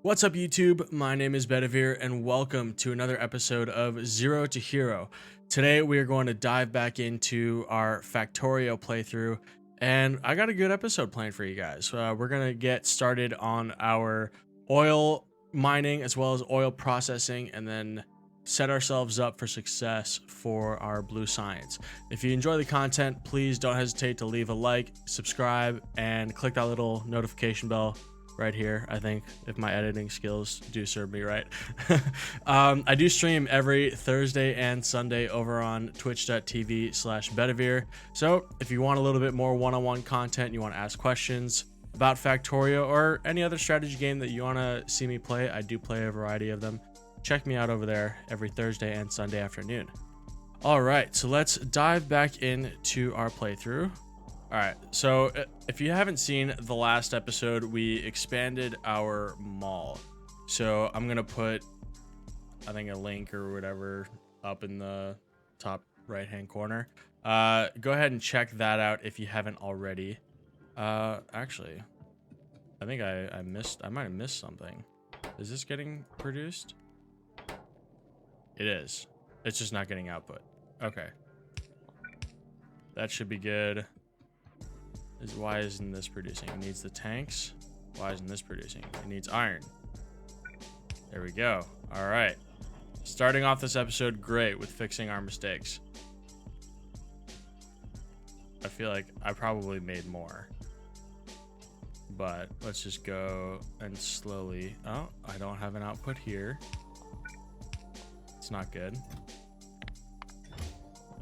What's up, YouTube? My name is Bedivere, and welcome to another episode of Zero to Hero. Today, we are going to dive back into our Factorio playthrough, and I got a good episode planned for you guys. We're going to get started on our oil mining as well as oil processing, and then set ourselves up for success for our blue science. If you enjoy the content, please don't hesitate to leave a like, subscribe, and click that little notification bell right here, I think, if my editing skills do serve me right. I do stream every Thursday and Sunday over on twitch.tv/Bedivere. So if you want a little bit more one-on-one content, you want to ask questions about Factorio or any other strategy game that you want to see me play, I do play a variety of them. Check me out over there every Thursday and Sunday afternoon. All right, so let's dive back into our playthrough. All right, so if you haven't seen the last episode, we expanded our mall. So I'm gonna put, I think, a link or whatever up in the top right-hand corner. Go ahead and check that out if you haven't already. Actually, I think I might have missed something. Is this getting produced? It is. It's just not getting output. Okay. That should be good. Why isn't this producing? It needs the tanks. Why isn't this producing? It needs iron. There we go. All right. Starting off this episode great with fixing our mistakes. I feel like I probably made more. But let's just go and slowly... Oh, I don't have an output here. It's not good.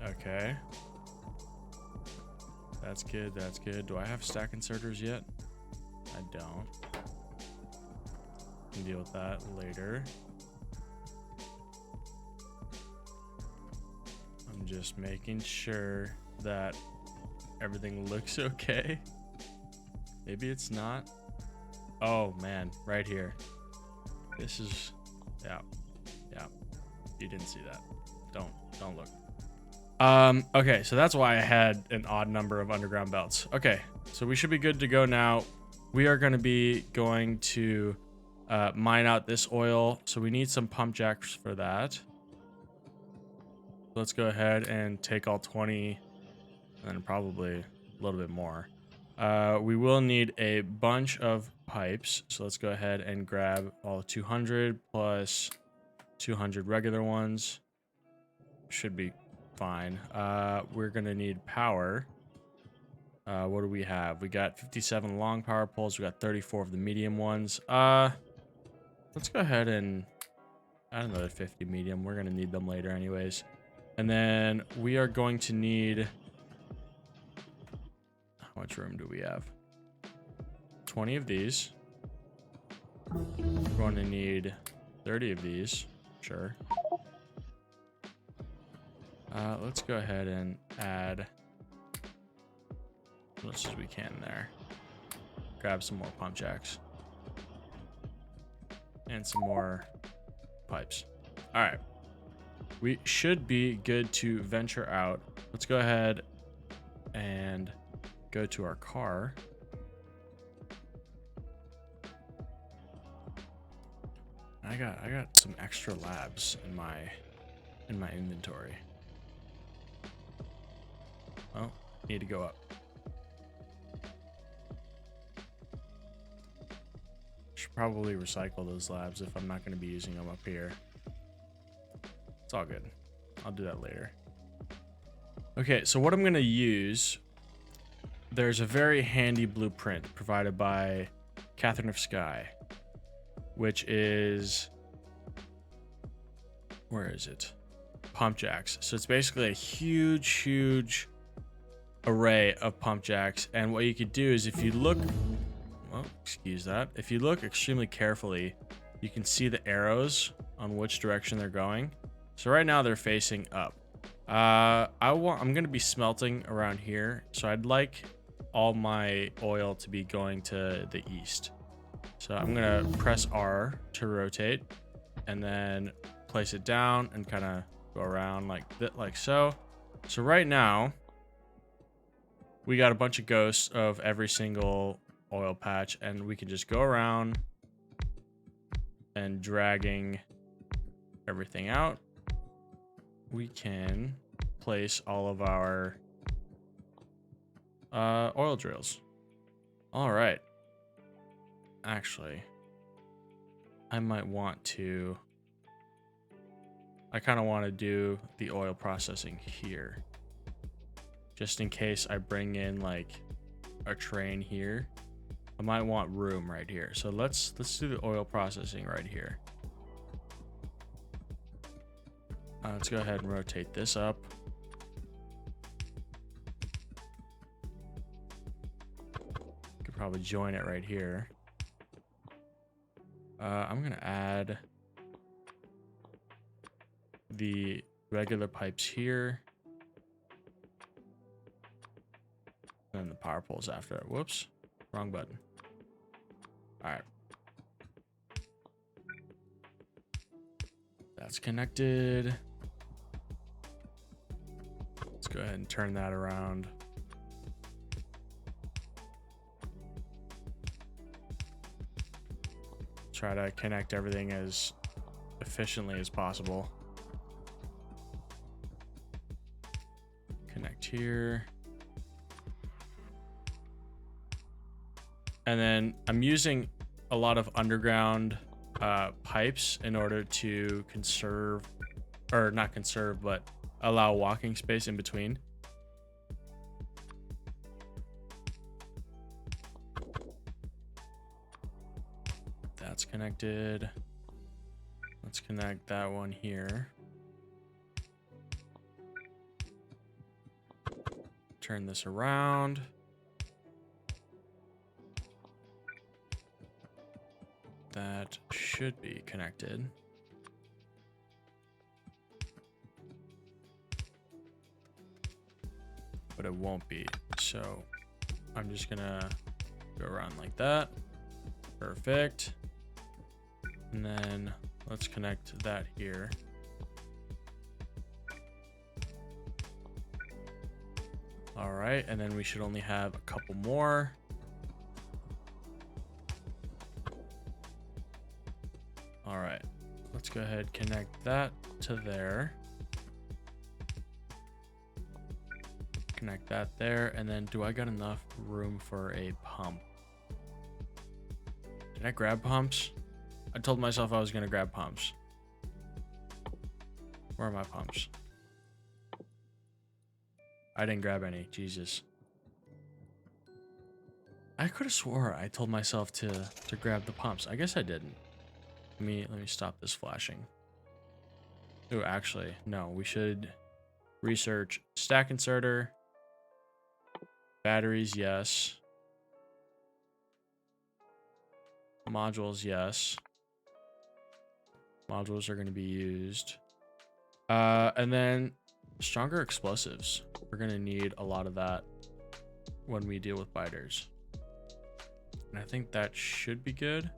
Okay. That's good, that's good. Do I have stack inserters yet? I don't. Can deal with that later. I'm just making sure that everything looks okay. Maybe it's not. Oh man, right here. This is, yeah. You didn't see that. Don't look. Okay, so that's why I had an odd number of underground belts. Okay, so we should be good to go now. We are going to be going to mine out this oil, so we need some pump jacks for that. Let's go ahead and take all 20 and probably a little bit more. We will need a bunch of pipes, so let's go ahead and grab all 200 plus 200 regular ones. Should be fine. We're gonna need power. What do we have? We got 57 long power poles. We got 34 of the medium ones. Let's go ahead and add another 50 medium. We're gonna need them later anyways. And then we are going to need, how much room do we have? 20 of these. We're going to need 30 of these. Sure. Let's go ahead and add as much as we can there. Grab some more pump jacks. And some more pipes. All right. We should be good to venture out. Let's go ahead and go to our car. I got some extra labs in my inventory. Oh, need to go up. Should probably recycle those labs if I'm not going to be using them up here. It's all good. I'll do that later. Okay, so what I'm going to use, there's a very handy blueprint provided by Catherine of Sky, which is, where is it? Pump jacks. So it's basically a huge array of pump jacks, and what you could do is if you look, well, excuse that, if you look extremely carefully, you can see the arrows on which direction they're going. So right now they're facing up. I'm going to be smelting around here, so I'd like all my oil to be going to the east. So I'm going to press R to rotate and then place it down and kind of go around like so. So right now we got a bunch of ghosts of every single oil patch, and we can just go around and dragging everything out, we can place all of our oil drills. All right. Actually, I might want to... I kind of want to do the oil processing here. Just in case I bring in like a train here. I might want room right here. So let's do the oil processing right here. Let's go ahead and rotate this up. Could probably join it right here. I'm gonna add the regular pipes here. And the power poles after it. Whoops, wrong button. All right. That's connected. Let's go ahead and turn that around. Try to connect everything as efficiently as possible. Connect here. And then I'm using a lot of underground pipes in order to conserve, or not conserve, but allow walking space in between. That's connected. Let's connect that one here. Turn this around. That should be connected. But it won't be. So I'm just gonna go around like that. Perfect. And then let's connect that here. All right, and then we should only have a couple more. All right, let's go ahead and connect that to there. Connect that there, and then do I got enough room for a pump? Did I grab pumps? I told myself I was gonna grab pumps. Where are my pumps? I didn't grab any, Jesus. I could have swore I told myself to grab the pumps. I guess I didn't. Let me stop this flashing. Oh, actually, no, we should research stack inserter. Batteries, yes. Modules, yes. Modules are going to be used. And then stronger explosives. We're going to need a lot of that when we deal with biters. And I think that should be good.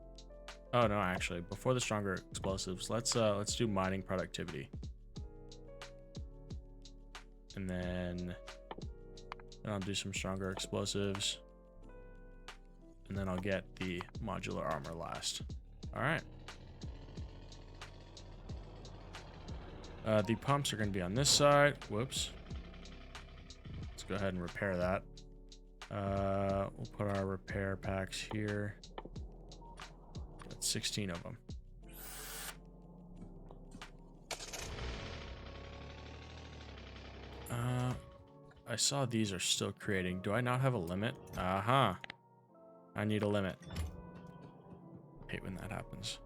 Oh no, actually, before the stronger explosives, let's do mining productivity. And then I'll do some stronger explosives. And then I'll get the modular armor last. All right. The pumps are going to be on this side. Whoops. Let's go ahead and repair that. We'll put our repair packs here. Got 16 of them. I saw these are still creating. Do I not have a limit? Aha. I need a limit. I hate when that happens.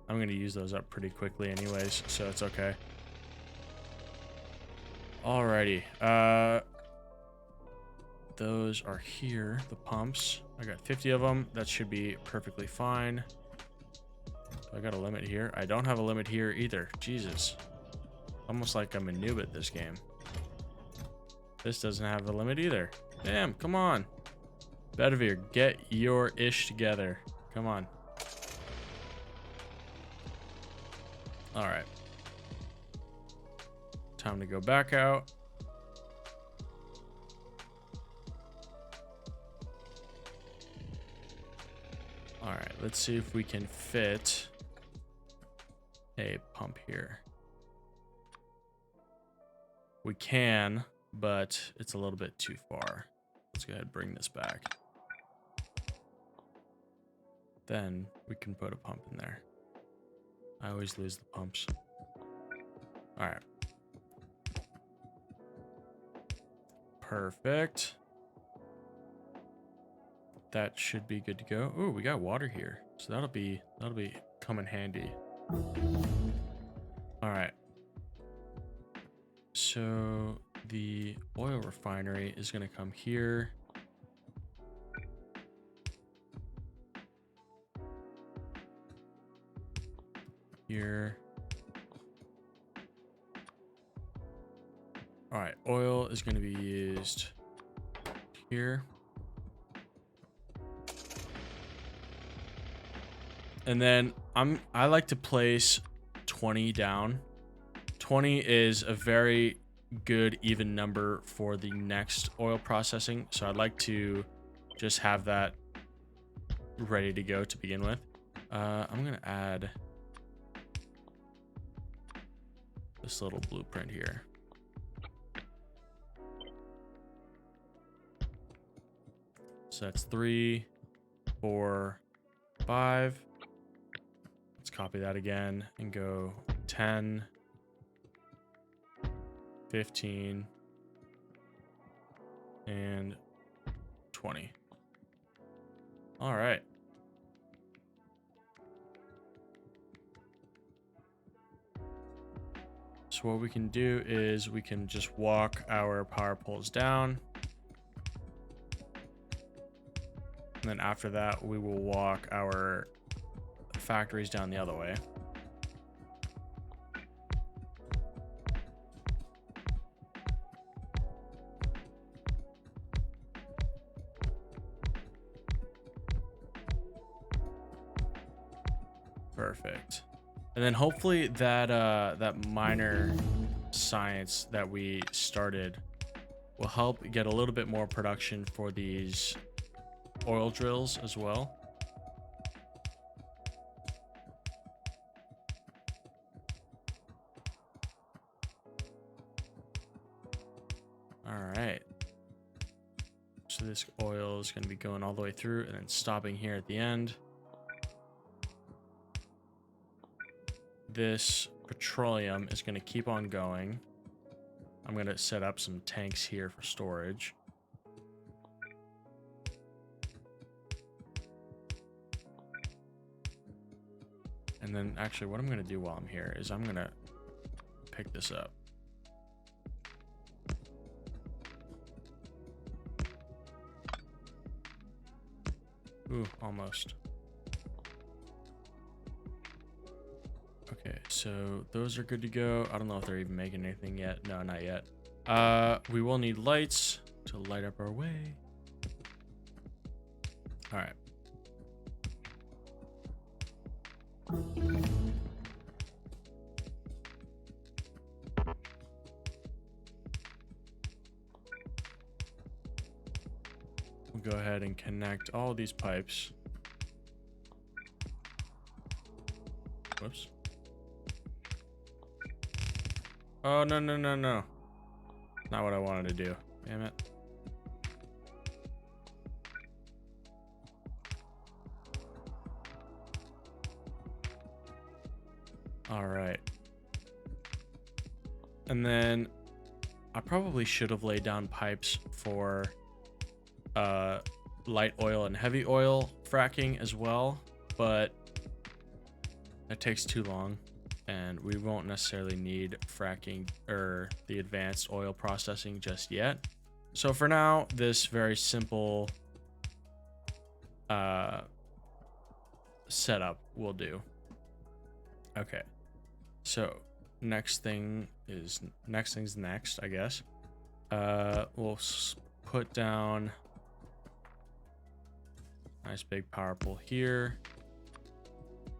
I'm going to use those up pretty quickly anyways, so it's okay. Alrighty. Those are here, the pumps. I got 50 of them. That should be perfectly fine. I got a limit here. I don't have a limit here either. Jesus. Almost like I'm a noob at this game. This doesn't have a limit either. Damn, come on. Bedivere, get your ish together. Come on. All right. Time to go back out. All right, let's see if we can fit a pump here. We can, but it's a little bit too far. Let's go ahead and bring this back. Then we can put a pump in there. I always lose the pumps. All right. Perfect. That should be good to go. Oh, we got water here. So that'll be come in handy. All right. So the oil refinery is going to come here. Here. All right, oil is going to be used here. And then I like to place 20 down. 20 is a very good even number for the next oil processing. So I'd like to just have that ready to go to begin with. I'm going to add this little blueprint here. So that's 3, 4, 5. Let's copy that again and go 10, 15, and 20. All right. So what we can do is we can just walk our power poles down. And then after that, we will walk our factories down the other way. Perfect. And then hopefully that that minor science that we started will help get a little bit more production for these oil drills as well. All right. So this oil is going to be going all the way through and then stopping here at the end. This petroleum is going to keep on going. I'm going to set up some tanks here for storage. And then actually what I'm going to do while I'm here is I'm going to pick this up. Ooh, almost. Okay, so those are good to go. I don't know if they're even making anything yet. No, not yet. We will need lights to light up our way. All right. We'll go ahead and connect all these pipes. Whoops. Oh, no, no, no, no. Not what I wanted to do. Damn it. All right. And then I probably should have laid down pipes for light oil and heavy oil fracking as well, but that takes too long and we won't necessarily need fracking or the advanced oil processing just yet. So for now, this very simple setup will do. Okay, so next thing's next, I guess. We'll put down a nice big power pole here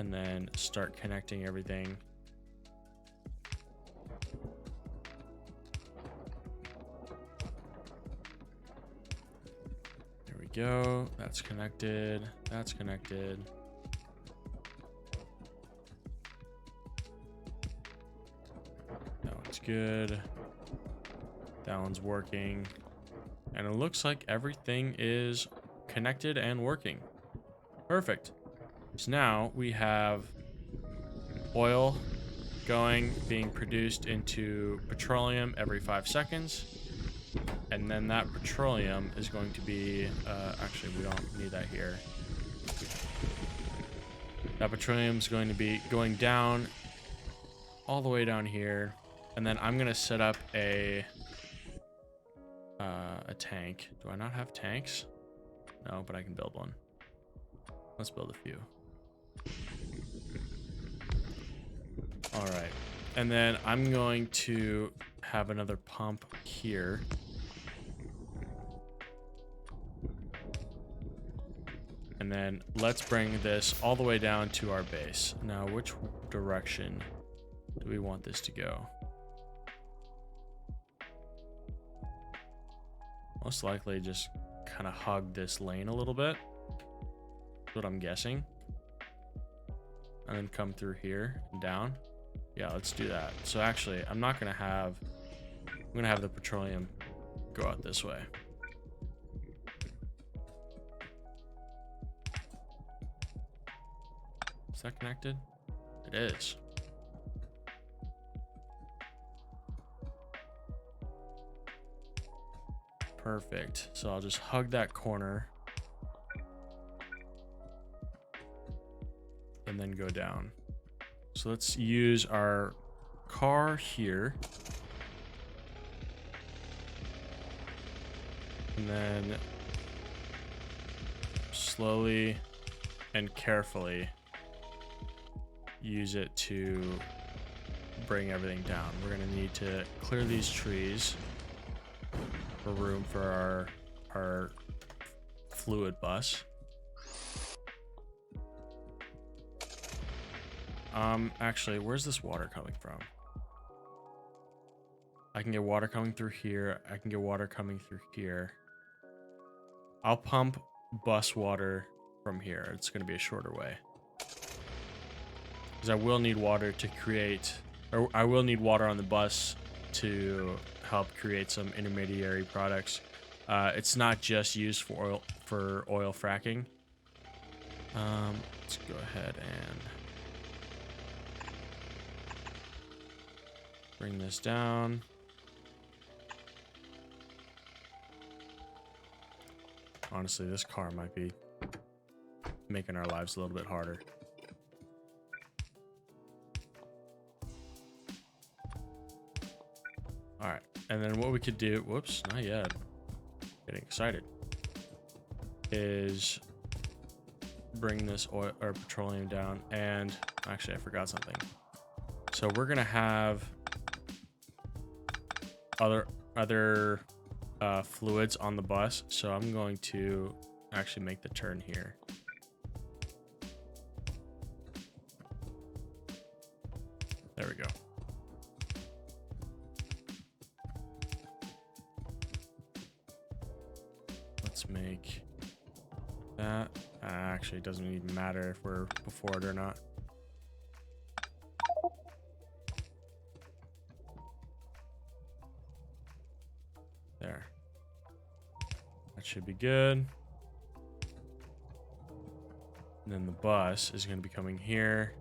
and then start connecting everything. There we go. That's connected. That's connected. looks good. That one's working. And it looks like everything is connected and working. Perfect. So now we have oil being produced into petroleum every 5 seconds. And then that petroleum is going to be, actually we don't need that here. That petroleum is going to be going down all the way down here. And then I'm going to set up a tank. Do I not have tanks? No, but I can build one. Let's build a few. All right. And then I'm going to have another pump here. And then let's bring this all the way down to our base. Now, which direction do we want this to go? Most likely just kind of hug this lane a little bit. That's what I'm guessing. And then come through here and down. Yeah, let's do that. So actually, I'm gonna have the petroleum go out this way. Is that connected? It is. Perfect. So I'll just hug that corner and then go down. So let's use our car here. And then slowly and carefully use it to bring everything down. We're gonna need to clear these trees for room for our fluid bus. Actually, where's this water coming from? I can get water coming through here. I can get water coming through here. I'll pump bus water from here. It's going to be a shorter way. Because I will need water to create, or I will need water on the bus to help create some intermediary products. It's not just used for oil fracking. Let's go ahead and bring this down. Honestly, this car might be making our lives a little bit harder. All right, and then what we could do, whoops, not yet, getting excited, is bring this oil or petroleum down. And actually, I forgot something. So we're gonna have other fluids on the bus, so I'm going to actually make the turn here. There we go. Let's make that. Actually, it doesn't even matter if we're before it or not. There. That should be good. And then the bus is going to be coming here.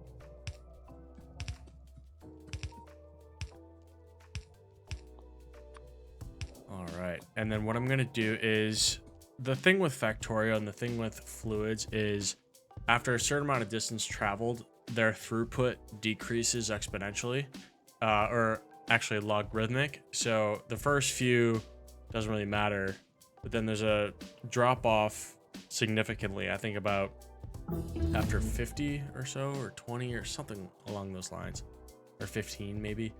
All right. And then what I'm going to do is, the thing with Factorio and the thing with fluids is after a certain amount of distance traveled, their throughput decreases exponentially, or actually logarithmic. So the first few doesn't really matter, but then there's a drop off significantly. I think about after 50 or so, or 20 or something along those lines, or 15 maybe.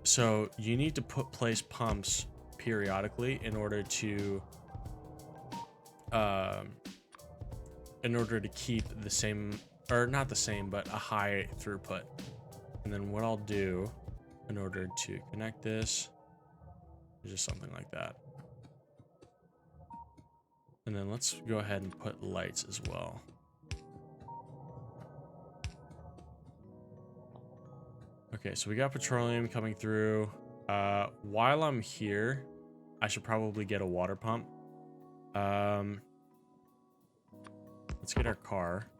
So you need to place pumps periodically in order to keep the same, or not the same, but a high throughput. And then what I'll do in order to connect this is just something like that. And then let's go ahead and put lights as well. Okay, so we got petroleum coming through. While I'm here, I should probably get a water pump. Let's get our car.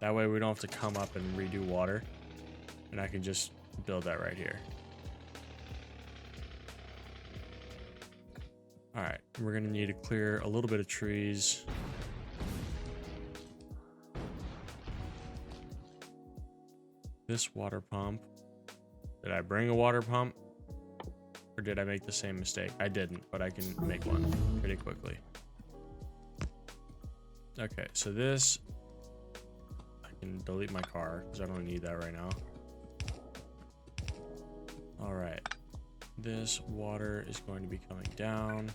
That way we don't have to come up and redo water. And I can just build that right here. All right, we're gonna need to clear a little bit of trees. This water pump. Did I bring a water pump? Or did I make the same mistake? I didn't, but I can make one pretty quickly. Okay, so this, I can delete my car because I don't need that right now. All right, this water is going to be coming down.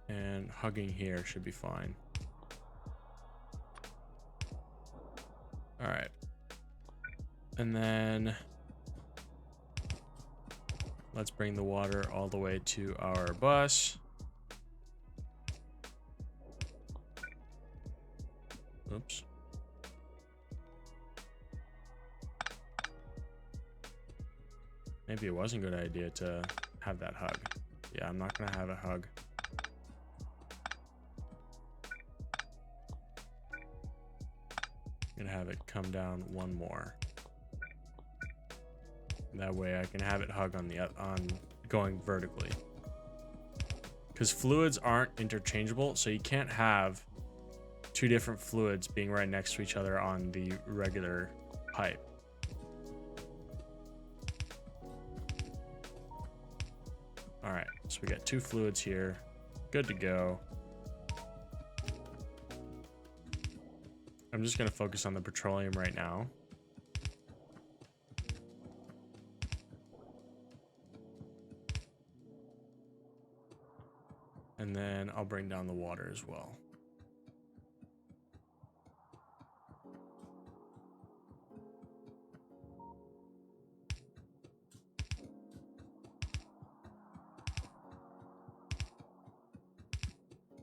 And hugging here should be fine. All right. And then let's bring the water all the way to our bus. Oops. Maybe it wasn't a good idea to have that hug. Yeah, I'm not gonna have a hug. I'm gonna have it come down one more. That way I can have it hug on going vertically. Because fluids aren't interchangeable, so you can't have two different fluids being right next to each other on the regular pipe. All right, so we got two fluids here. Good to go. I'm just gonna focus on the petroleum right now. And then I'll bring down the water as well.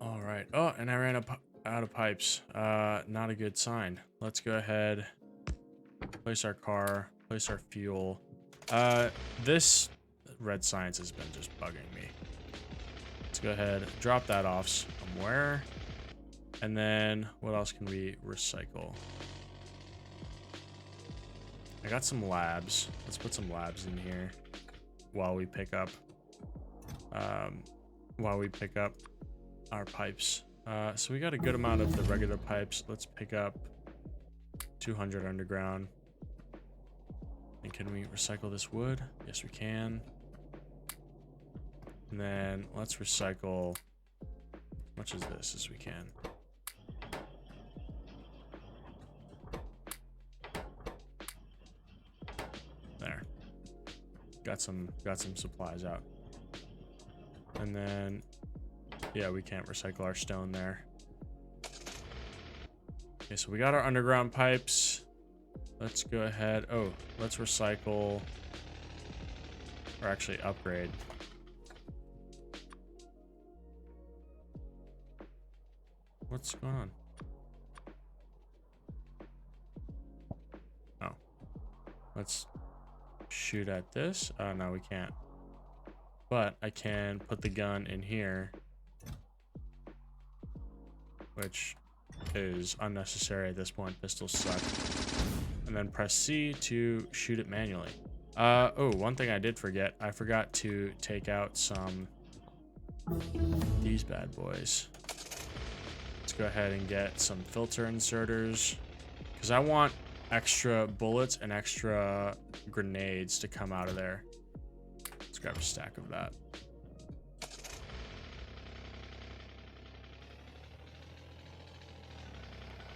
All right. Oh, and I ran out of pipes. Not a good sign. Let's go ahead, place our car, place our fuel. This red science has been just bugging me. Let's go ahead, drop that off somewhere. And then what else can we recycle? I got some labs. Let's put some labs in here while we pick up our pipes. So we got a good amount of the regular pipes. Let's pick up 200 underground. And can we recycle this wood? Yes, we can. And then let's recycle as much of this as we can. There. Got some supplies out. And then yeah, we can't recycle our stone there. Okay, so we got our underground pipes. Let's go ahead. Oh, let's recycle, or actually upgrade. What's going on? Oh, let's shoot at this. Oh, no, we can't. But I can put the gun in here, which is unnecessary at this point. Pistols suck. And then press C to shoot it manually. Oh, one thing I did forget. I forgot to take out these bad boys. Let's go ahead and get some filter inserters, because I want extra bullets and extra grenades to come out of there. Let's grab a stack of that.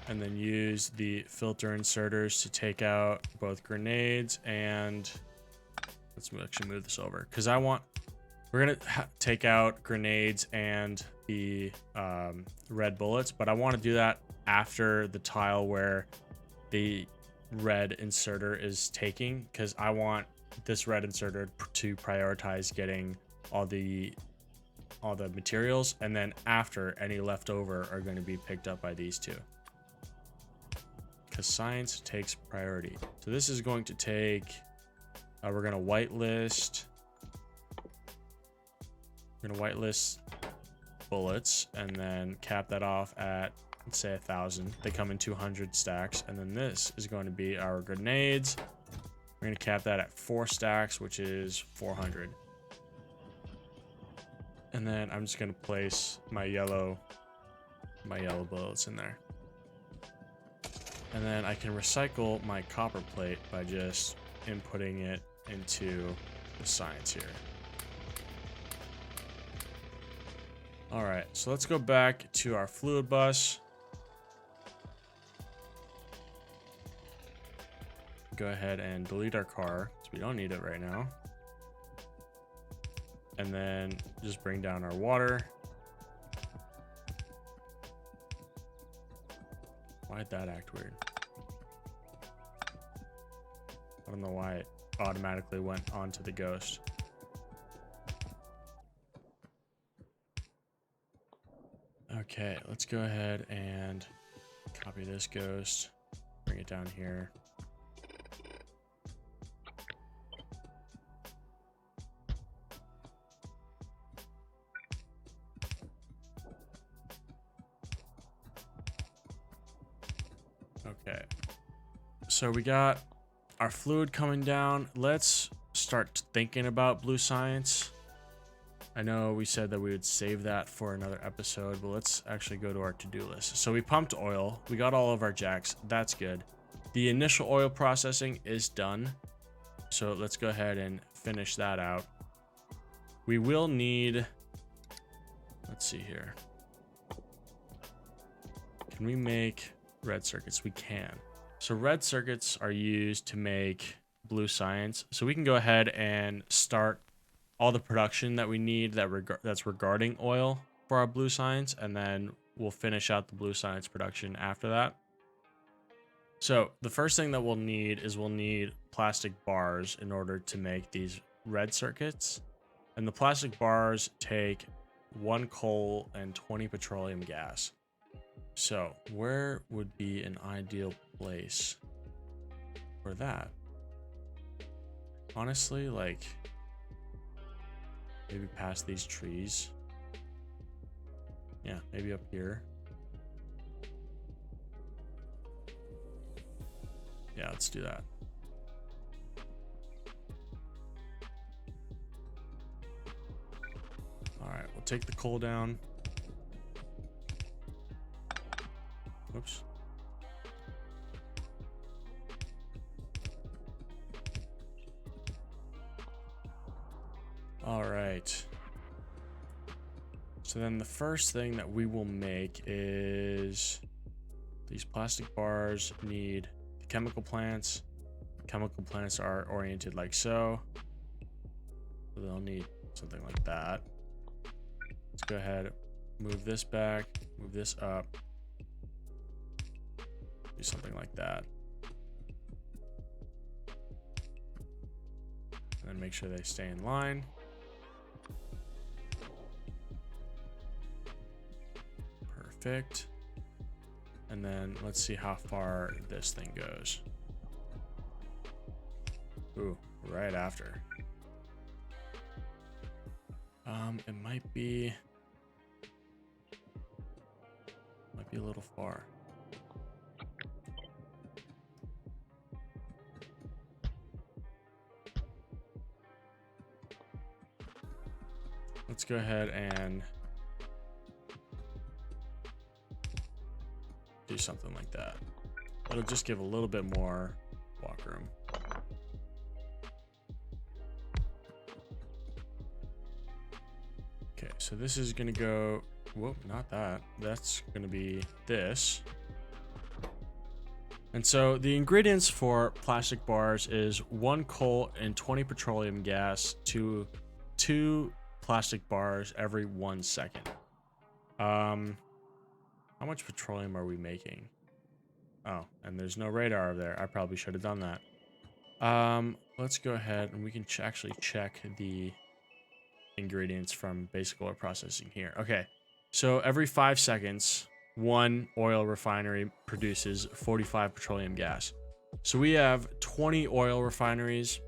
And then use the filter inserters to take out both grenades and let's actually move this over, because we're gonna take out grenades and the red bullets, but I want to do that after the tile where the red inserter is taking, because I want this red inserter to prioritize getting all the all the materials, and then after, any leftover are going to be picked up by these two. Because science takes priority. So this is going to take, we're going to whitelist. We're going to whitelist bullets and then cap that off at, let's say 1,000. They come in 200 stacks. And then this is going to be our grenades. We're going to cap that at 4 stacks, which is 400. And then I'm just going to place my yellow bullets in there. And then I can recycle my copper plate by just inputting it into the science here. All right, so let's go back to our fluid bus. Go ahead and delete our car because we don't need it right now. And then just bring down our water. Why'd that act weird? I don't know why it automatically went onto the ghost. Okay, let's go ahead and copy this ghost, bring it down here. Okay, so we got our fluid coming down. Let's start thinking about blue science. I know we said that we would save that for another episode, but let's actually go to our to-do list. So we pumped oil, we got all of our jacks, that's good. The initial oil processing is done, so let's go ahead and finish that out. We will need, let's see here. Can we make red circuits? We can. So red circuits are used to make blue science. So we can go ahead and start all the production that we need that's regarding oil for our blue science, and then we'll finish out the blue science production after that. So the first thing that we'll need plastic bars in order to make these red circuits. And the plastic bars take 1 coal and 20 petroleum gas. So where would be an ideal place for that? Honestly, like maybe past these trees. Yeah, maybe up here. Yeah, let's do that. All right, we'll take the coal down. Oops. All right. So then the first thing that we will make is these plastic bars need the chemical plants. Chemical plants are oriented like so. So they'll need something like that. Let's go ahead, move this back, move this up. Do something like that. And then make sure they stay in line. Perfect. And then let's see how far this thing goes. Ooh, right after. It might be a little far. Let's go ahead and do something like that. It'll just give a little bit more walk room. Okay, so this is gonna go, whoop, not that. That's gonna be this. And so the ingredients for plastic bars is 1 coal and 20 petroleum gas to 2 plastic bars every 1 second. How much petroleum are we making? Oh, and there's no radar over there. I probably should have done that. Let's go ahead and we can actually check the ingredients from basic oil processing here. Okay, so every 5 seconds, one oil refinery produces 45 petroleum gas. So we have 20 oil refineries.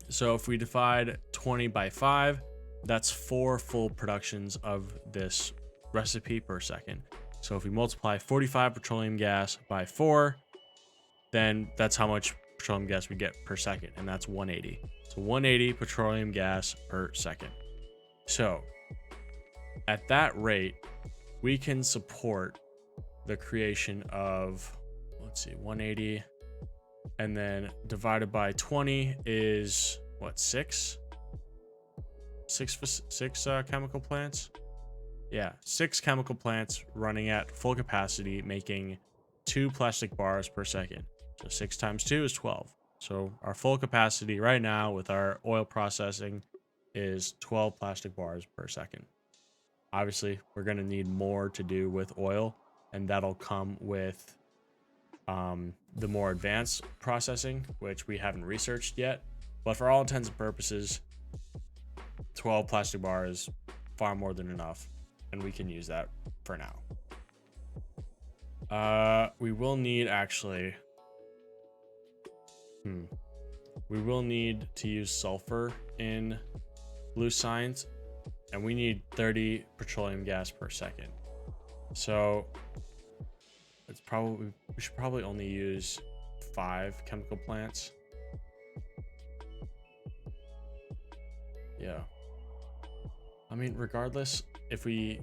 So if we divide 20 by 5, that's 4 full productions of this recipe per second. So if we multiply 45 petroleum gas by 4, then that's how much petroleum gas we get per second, and that's 180. So 180 petroleum gas per second. So at that rate, we can support the creation of, let's see, 180, and then divided by 20 is what, 6 chemical plants? Yeah, 6 chemical plants running at full capacity, making 2 plastic bars per second. So 6 times 2 is 12. So our full capacity right now with our oil processing is 12 plastic bars per second. Obviously, we're going to need more to do with oil, and that'll come with the more advanced processing, which we haven't researched yet. But for all intents and purposes, 12 plastic bars, far more than enough, and we can use that for now. We will need actually... We will need to use sulfur in blue science, and we need 30 petroleum gas per second. So it's probably, we should probably only use 5 chemical plants. Yeah. I mean, regardless, if we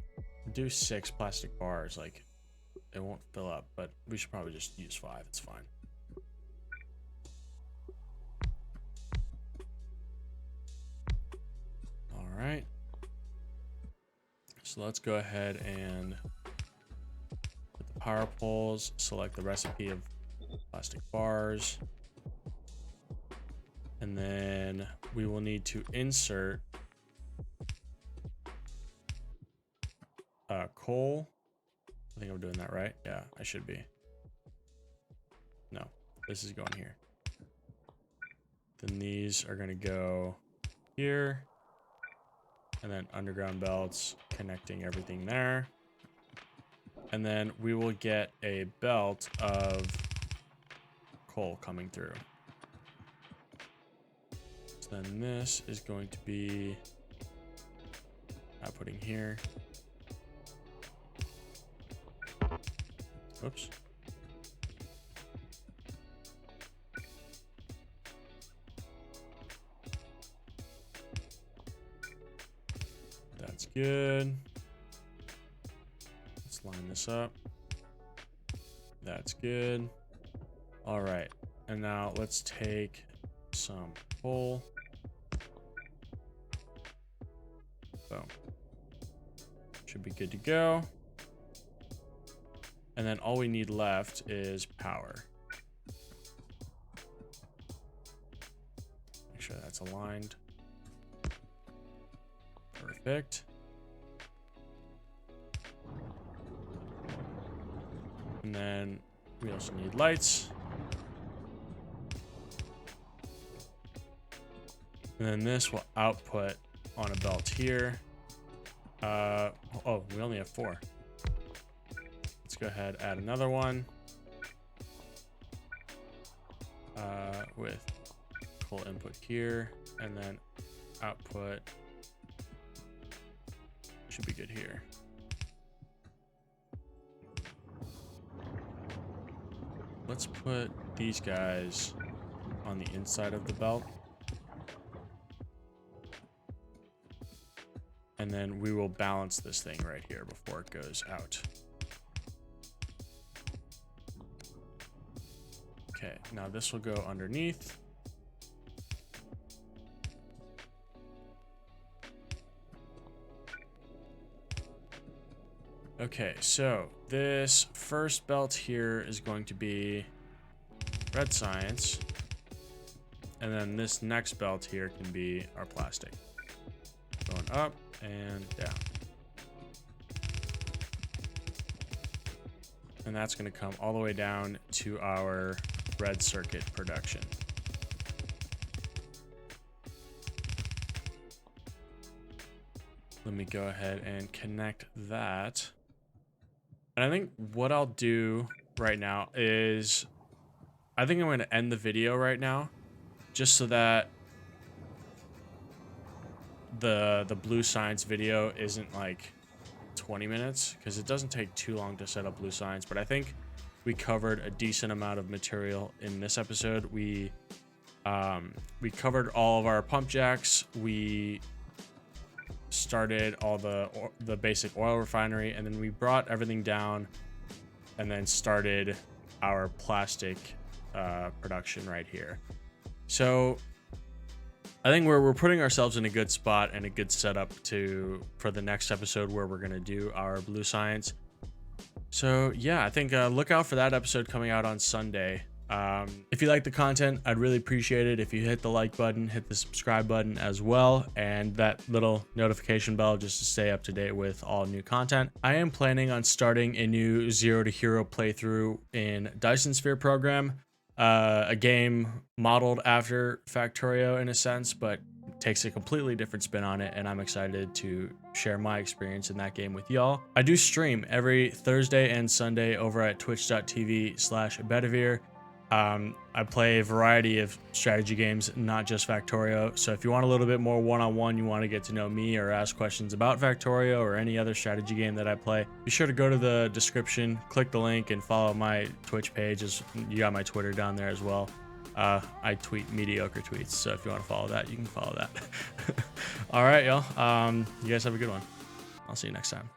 do 6 plastic bars, like, it won't fill up, but we should probably just use 5. It's fine. All right. So let's go ahead and put the power poles, select the recipe of plastic bars, and then we will need to insert coal. I think I'm doing that right. Yeah, I should be. No, this is going here. Then these are going to go here, and then underground belts connecting everything there. And then we will get a belt of coal coming through. So then this is going to be outputting here. Oops. That's good. Let's line this up. That's good. All right. And now let's take some coal. Boom. Should be good to go. And then all we need left is power. Make sure that's aligned. Perfect. And then we also need lights. And then this will output on a belt here. Oh, we only have 4. Let's go ahead, add another one with coal input here, and then output should be good here. Let's put these guys on the inside of the belt. And then we will balance this thing right here before it goes out. Okay, now this will go underneath. Okay, so this first belt here is going to be red science. And then this next belt here can be our plastic. Going up and down. And that's going to come all the way down to our red circuit production. let me go ahead and connect that. And I think what I'll do right now is, I think I'm going to end the video right now, just so that the blue signs video isn't like 20 minutes, because it doesn't take too long to set up blue signs. But I think we covered a decent amount of material in this episode. We covered all of our pump jacks. We started all the basic oil refinery, and then we brought everything down and then started our plastic production right here. So I think we're putting ourselves in a good spot and a good setup for the next episode, where we're gonna do our blue science. So yeah, I think look out for that episode coming out on Sunday. If you like the content, I'd really appreciate it if you hit the like button, hit the subscribe button as well, and that little notification bell just to stay up to date with all new content. I am planning on starting a new Zero to Hero playthrough in Dyson Sphere program, a game modeled after Factorio in a sense, but takes a completely different spin on it, and I'm excited to share my experience in that game with y'all. I do stream every Thursday and Sunday over at twitch.tv/Bedivere. I play a variety of strategy games, not just Factorio. So if you want a little bit more one-on-one, you want to get to know me or ask questions about Factorio or any other strategy game that I play, be sure to go to the description, click the link, and follow my Twitch page. You got my Twitter down there as well. I tweet mediocre tweets, so if you want to follow that, you can follow that. All right, y'all. You guys have a good one. I'll see you next time.